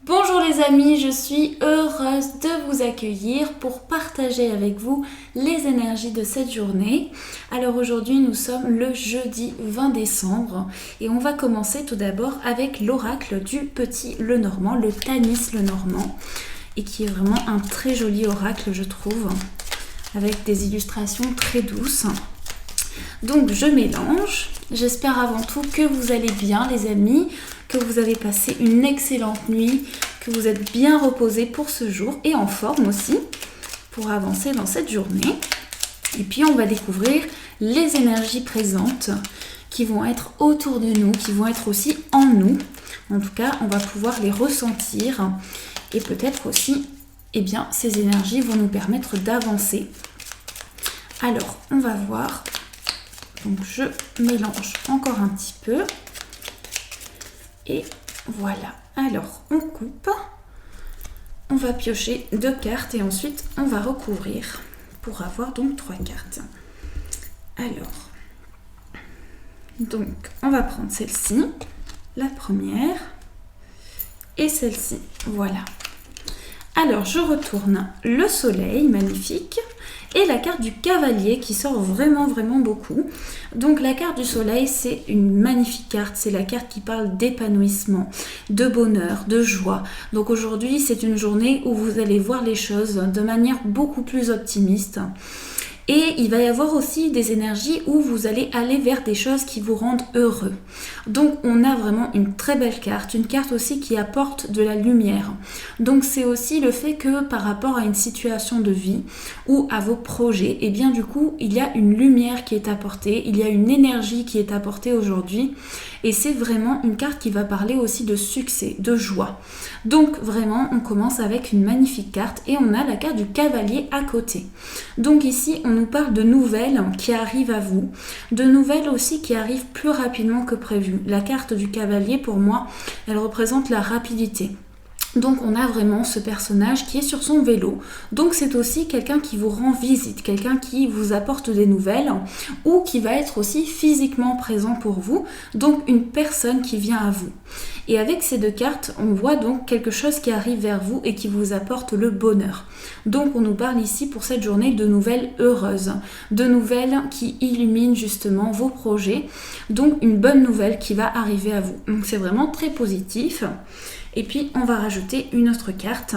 Bonjour les amis, je suis heureuse de vous accueillir pour partager avec vous les énergies de cette journée. Alors aujourd'hui nous sommes le jeudi 20 décembre et on va commencer tout d'abord avec l'oracle du Petit Lenormand, le Tanis Lenormand, et qui est vraiment un très joli oracle je trouve, avec des illustrations très douces. Donc je mélange, j'espère avant tout que vous allez bien les amis, que vous avez passé une excellente nuit, que vous êtes bien reposés pour ce jour et en forme aussi pour avancer dans cette journée. Et puis on va découvrir les énergies présentes qui vont être autour de nous, qui vont être aussi en nous. En tout cas, on va pouvoir les ressentir et peut-être aussi, ces énergies vont nous permettre d'avancer. Alors, on va voir. Donc je mélange encore un petit peu. Et voilà. Alors on coupe. On va piocher 2 cartes et ensuite on va recouvrir pour avoir donc 3 cartes. Alors, donc on va prendre celle-ci, la première, et celle-ci. Voilà. Alors je retourne le soleil, magnifique. Et la carte du cavalier qui sort vraiment beaucoup. Donc la carte du soleil, c'est une magnifique carte. C'est la carte qui parle d'épanouissement, de bonheur, de joie. Donc aujourd'hui, c'est une journée où vous allez voir les choses de manière beaucoup plus optimiste. Et il va y avoir aussi des énergies où vous allez aller vers des choses qui vous rendent heureux. Donc on a vraiment une très belle carte, une carte aussi qui apporte de la lumière. Donc c'est aussi le fait que par rapport à une situation de vie ou à vos projets, et bien du coup il y a une lumière qui est apportée, il y a une énergie qui est apportée aujourd'hui. Et c'est vraiment une carte qui va parler aussi de succès, de joie. Donc vraiment on commence avec une magnifique carte et on a la carte du cavalier à côté. Donc ici on nous parle de nouvelles qui arrivent à vous, de nouvelles aussi qui arrivent plus rapidement que prévu. La carte du cavalier, pour moi, elle représente la rapidité. Donc on a vraiment ce personnage qui est sur son vélo. Donc c'est aussi quelqu'un qui vous rend visite, quelqu'un qui vous apporte des nouvelles ou qui va être aussi physiquement présent pour vous. Donc une personne qui vient à vous. Et avec ces 2 cartes, on voit donc quelque chose qui arrive vers vous et qui vous apporte le bonheur. Donc on nous parle ici pour cette journée de nouvelles heureuses, de nouvelles qui illuminent justement vos projets. Donc une bonne nouvelle qui va arriver à vous. Donc c'est vraiment très positif. Et puis on va rajouter une autre carte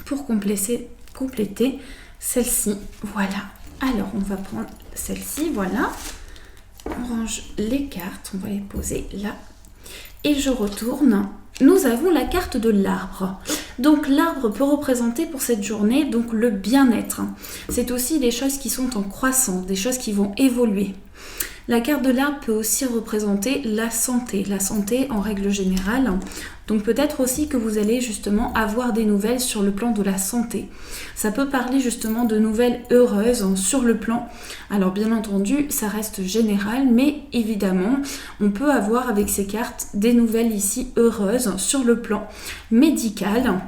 pour compléter celle-ci. Voilà. Alors on va prendre celle-ci, voilà. On range les cartes, on va les poser là. Et je retourne. Nous avons la carte de l'arbre. Donc l'arbre peut représenter pour cette journée donc le bien-être. C'est aussi des choses qui sont en croissance, des choses qui vont évoluer. La carte de l'arbre peut aussi représenter la santé en règle générale. Donc peut-être aussi que vous allez justement avoir des nouvelles sur le plan de la santé. Ça peut parler justement de nouvelles heureuses sur le plan. Alors bien entendu, ça reste général, mais évidemment, on peut avoir avec ces cartes des nouvelles ici heureuses sur le plan médical.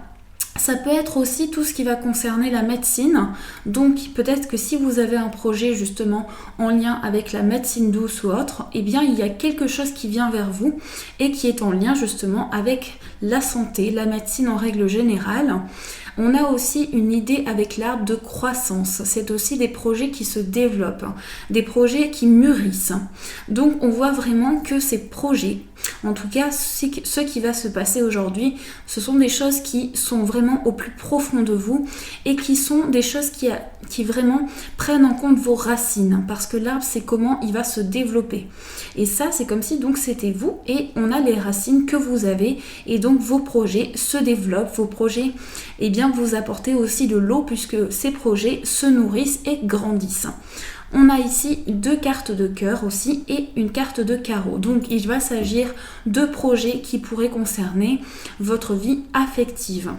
Ça peut être aussi tout ce qui va concerner la médecine. Donc peut-être que si vous avez un projet justement en lien avec la médecine douce ou autre, eh bien il y a quelque chose qui vient vers vous et qui est en lien justement avec la santé, la médecine en règle générale. On a aussi une idée avec l'arbre de croissance. C'est aussi des projets qui se développent, des projets qui mûrissent. Donc on voit vraiment que ces projets, en tout cas ce qui va se passer aujourd'hui, ce sont des choses qui sont vraiment au plus profond de vous et qui sont des choses qui vraiment prennent en compte vos racines. Parce que l'arbre, c'est comment il va se développer. Et ça, c'est comme si donc c'était vous et on a les racines que vous avez et donc vos projets se développent, vos projets vous apportez aussi de l'eau puisque ces projets se nourrissent et grandissent. On a ici 2 cartes de cœur aussi et une carte de carreau. Donc il va s'agir de projets qui pourraient concerner votre vie affective.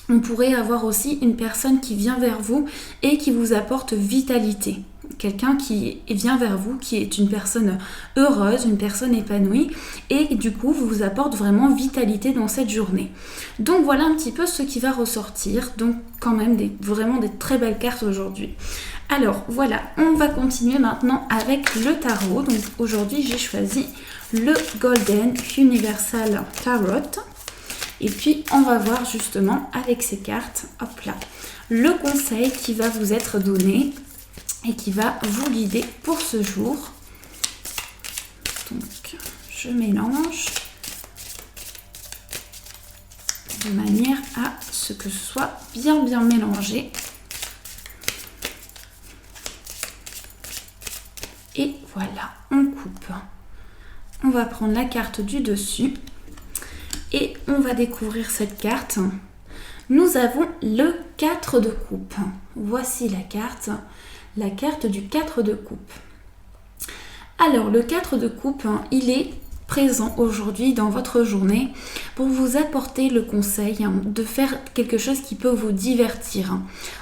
On pourrait avoir aussi une personne qui vient vers vous et qui vous apporte vitalité. Quelqu'un qui vient vers vous, qui est une personne heureuse, une personne épanouie et du coup vous apporte vraiment vitalité dans cette journée. Donc voilà un petit peu ce qui va ressortir. Donc quand même vraiment des très belles cartes aujourd'hui. Alors voilà, on va continuer maintenant avec le tarot. Donc aujourd'hui j'ai choisi le Golden Universal Tarot. Et puis on va voir justement avec ces cartes, hop là, le conseil qui va vous être donné et qui va vous guider pour ce jour. Donc je mélange de manière à ce que ce soit bien mélangé. Et voilà, on coupe. On va prendre la carte du dessus et on va découvrir cette carte. Nous avons le 4 de coupe. Voici la carte du 4 de coupe. Alors, le 4 de coupe, il est présent aujourd'hui dans votre journée pour vous apporter le conseil de faire quelque chose qui peut vous divertir.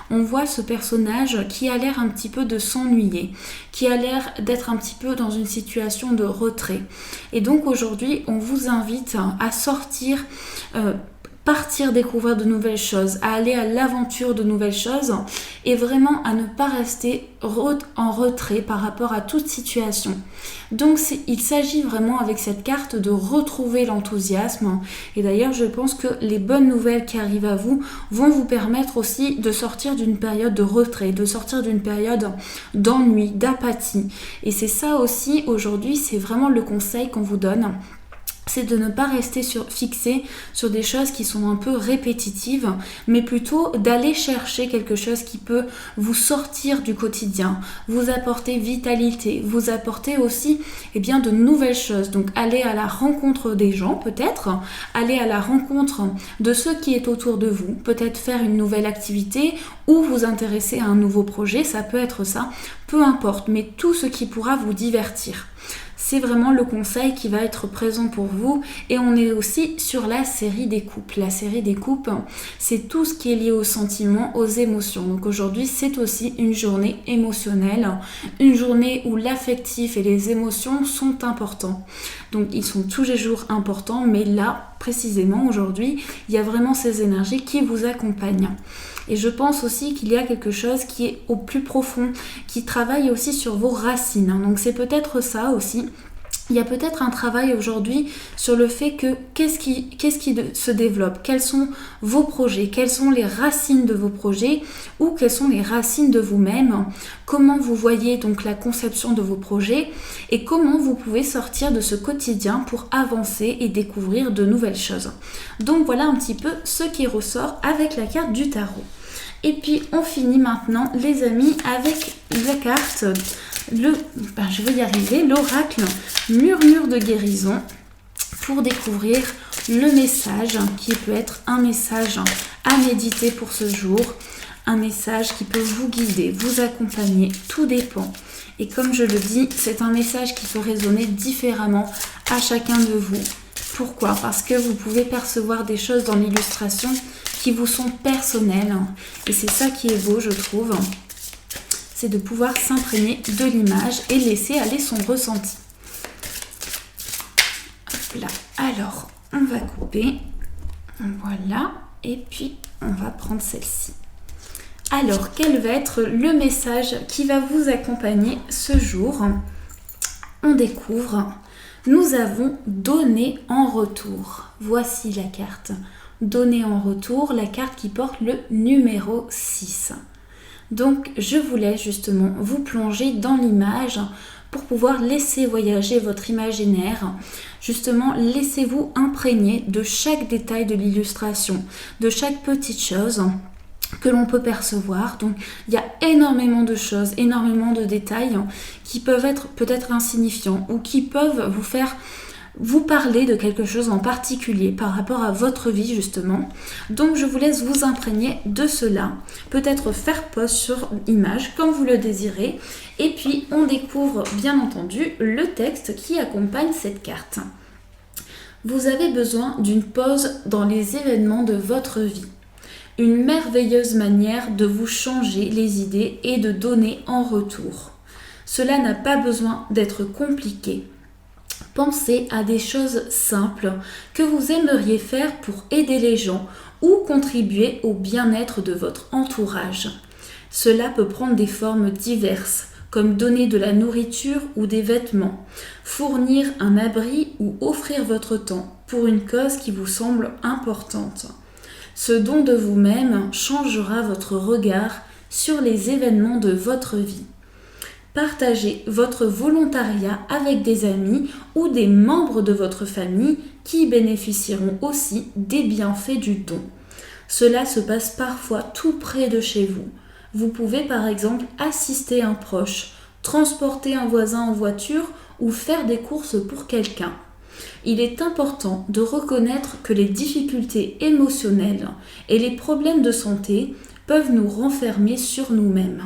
On voit ce personnage qui a l'air un petit peu de s'ennuyer, qui a l'air d'être un petit peu dans une situation de retrait. Et donc aujourd'hui, on vous invite à sortir, partir découvrir de nouvelles choses, à aller à l'aventure de nouvelles choses et vraiment à ne pas rester en retrait par rapport à toute situation. Donc il s'agit vraiment avec cette carte de retrouver l'enthousiasme et d'ailleurs je pense que les bonnes nouvelles qui arrivent à vous vont vous permettre aussi de sortir d'une période de retrait, de sortir d'une période d'ennui, d'apathie. Et c'est ça aussi aujourd'hui, c'est vraiment le conseil qu'on vous donne. C'est de ne pas rester fixé sur des choses qui sont un peu répétitives, mais plutôt d'aller chercher quelque chose qui peut vous sortir du quotidien, vous apporter vitalité, vous apporter aussi de nouvelles choses. Donc aller à la rencontre des gens peut-être, aller à la rencontre de ceux qui est autour de vous, peut-être faire une nouvelle activité ou vous intéresser à un nouveau projet, ça peut être ça, peu importe, mais tout ce qui pourra vous divertir. C'est vraiment le conseil qui va être présent pour vous et on est aussi sur la série des coupes. La série des coupes, c'est tout ce qui est lié aux sentiments, aux émotions. Donc aujourd'hui, c'est aussi une journée émotionnelle, une journée où l'affectif et les émotions sont importants. Donc ils sont tous les jours importants, mais là, précisément aujourd'hui, il y a vraiment ces énergies qui vous accompagnent. Et je pense aussi qu'il y a quelque chose qui est au plus profond, qui travaille aussi sur vos racines. Donc c'est peut-être ça aussi. Il y a peut-être un travail aujourd'hui sur le fait que qu'est-ce qui se développe, quels sont vos projets, quelles sont les racines de vos projets ou quelles sont les racines de vous-même, comment vous voyez donc la conception de vos projets et comment vous pouvez sortir de ce quotidien pour avancer et découvrir de nouvelles choses. Donc voilà un petit peu ce qui ressort avec la carte du tarot. Et puis on finit maintenant les amis avec la carte je vais y arriver, l'oracle murmure de guérison pour découvrir le message qui peut être un message à méditer pour ce jour, un message qui peut vous guider, vous accompagner, tout dépend. Et comme je le dis, c'est un message qui peut résonner différemment à chacun de vous. Pourquoi ? Parce que vous pouvez percevoir des choses dans l'illustration qui vous sont personnelles. Et c'est ça qui est beau, je trouve. C'est de pouvoir s'imprégner de l'image et laisser aller son ressenti. Hop là. Alors, on va couper. Voilà. Et puis, on va prendre celle-ci. Alors, quel va être le message qui va vous accompagner ce jour ? On découvre. Nous avons donné en retour. Voici la carte. Donner en retour, la carte qui porte le numéro 6. Donc, je voulais justement vous plonger dans l'image pour pouvoir laisser voyager votre imaginaire. Justement, laissez-vous imprégner de chaque détail de l'illustration, de chaque petite chose que l'on peut percevoir. Donc, il y a énormément de choses, énormément de détails qui peuvent être peut-être insignifiants ou qui peuvent vous parler de quelque chose en particulier par rapport à votre vie justement. Donc je vous laisse vous imprégner de cela, peut-être faire pause sur image comme vous le désirez et puis on découvre bien entendu le texte qui accompagne cette carte. Vous avez besoin d'une pause dans les événements de votre vie. Une merveilleuse manière de vous changer les idées et de donner en retour. Cela n'a pas besoin d'être compliqué. Pensez à des choses simples que vous aimeriez faire pour aider les gens ou contribuer au bien-être de votre entourage. Cela peut prendre des formes diverses, comme donner de la nourriture ou des vêtements, fournir un abri ou offrir votre temps pour une cause qui vous semble importante. Ce don de vous-même changera votre regard sur les événements de votre vie. Partagez votre volontariat avec des amis ou des membres de votre famille qui bénéficieront aussi des bienfaits du don. Cela se passe parfois tout près de chez vous. Vous pouvez par exemple assister un proche, transporter un voisin en voiture ou faire des courses pour quelqu'un. Il est important de reconnaître que les difficultés émotionnelles et les problèmes de santé peuvent nous renfermer sur nous-mêmes.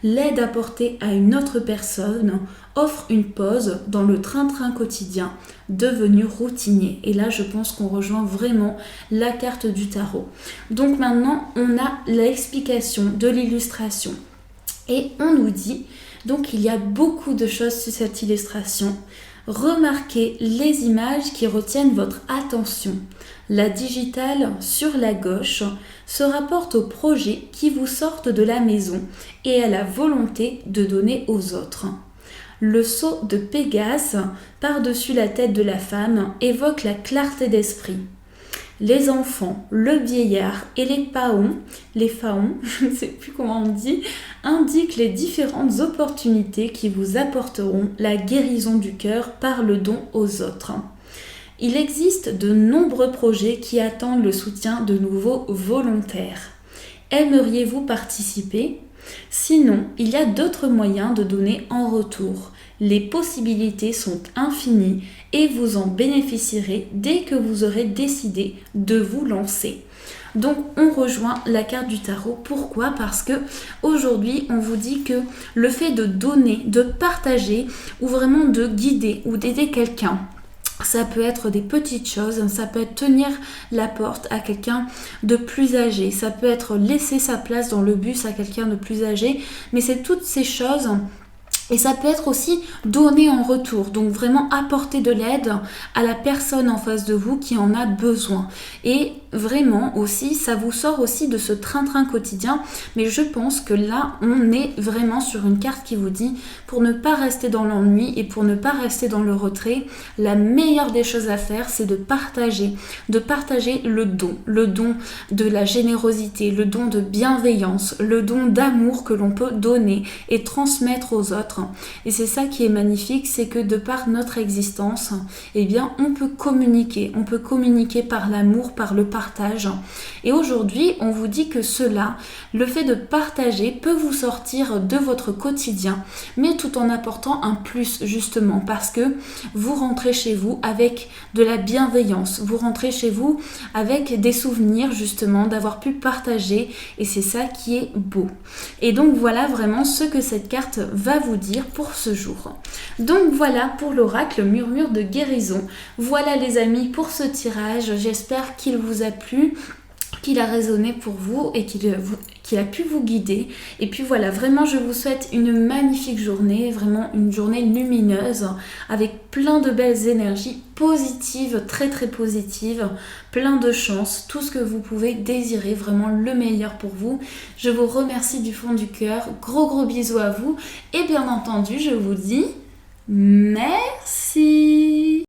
L'aide apportée à une autre personne offre une pause dans le train-train quotidien devenu routinier. Et là, je pense qu'on rejoint vraiment la carte du tarot. Donc maintenant, on a l'explication de l'illustration. Et on nous dit, donc il y a beaucoup de choses sur cette illustration. Remarquez les images qui retiennent votre attention. La digitale sur la gauche se rapporte aux projets qui vous sortent de la maison et à la volonté de donner aux autres. Le sceau de Pégase par-dessus la tête de la femme évoque la clarté d'esprit. Les enfants, le vieillard et les faons, je ne sais plus comment on dit, indiquent les différentes opportunités qui vous apporteront la guérison du cœur par le don aux autres. Il existe de nombreux projets qui attendent le soutien de nouveaux volontaires. Aimeriez-vous participer ? Sinon, il y a d'autres moyens de donner en retour. Les possibilités sont infinies et vous en bénéficierez dès que vous aurez décidé de vous lancer. Donc on rejoint la carte du tarot. Pourquoi ? Parce que aujourd'hui on vous dit que le fait de donner, de partager ou vraiment de guider ou d'aider quelqu'un, ça peut être des petites choses, ça peut être tenir la porte à quelqu'un de plus âgé, ça peut être laisser sa place dans le bus à quelqu'un de plus âgé, mais c'est toutes ces choses. Et ça peut être aussi donner en retour, donc vraiment apporter de l'aide à la personne en face de vous qui en a besoin. Et vraiment aussi, ça vous sort aussi de ce train-train quotidien, mais je pense que là, on est vraiment sur une carte qui vous dit, pour ne pas rester dans l'ennui et pour ne pas rester dans le retrait, la meilleure des choses à faire, c'est de partager le don de la générosité, le don de bienveillance, le don d'amour que l'on peut donner et transmettre aux autres. Et c'est ça qui est magnifique, c'est que de par notre existence, eh bien, on peut communiquer par l'amour, par le partage. Et aujourd'hui, on vous dit que cela, le fait de partager peut vous sortir de votre quotidien, mais tout en apportant un plus justement, parce que vous rentrez chez vous avec de la bienveillance, vous rentrez chez vous avec des souvenirs justement d'avoir pu partager, et c'est ça qui est beau. Et donc voilà vraiment ce que cette carte va vous dire pour ce jour. Donc voilà pour l'oracle murmure de guérison. Voilà les amis pour ce tirage, j'espère qu'il vous a plu, qu'il a résonné pour vous et qu'il a pu vous guider. Et puis voilà, vraiment je vous souhaite une magnifique journée, vraiment une journée lumineuse avec plein de belles énergies positives, très très positives, plein de chance, tout ce que vous pouvez désirer, vraiment le meilleur pour vous. Je vous remercie du fond du cœur, gros bisous à vous et bien entendu je vous dis merci.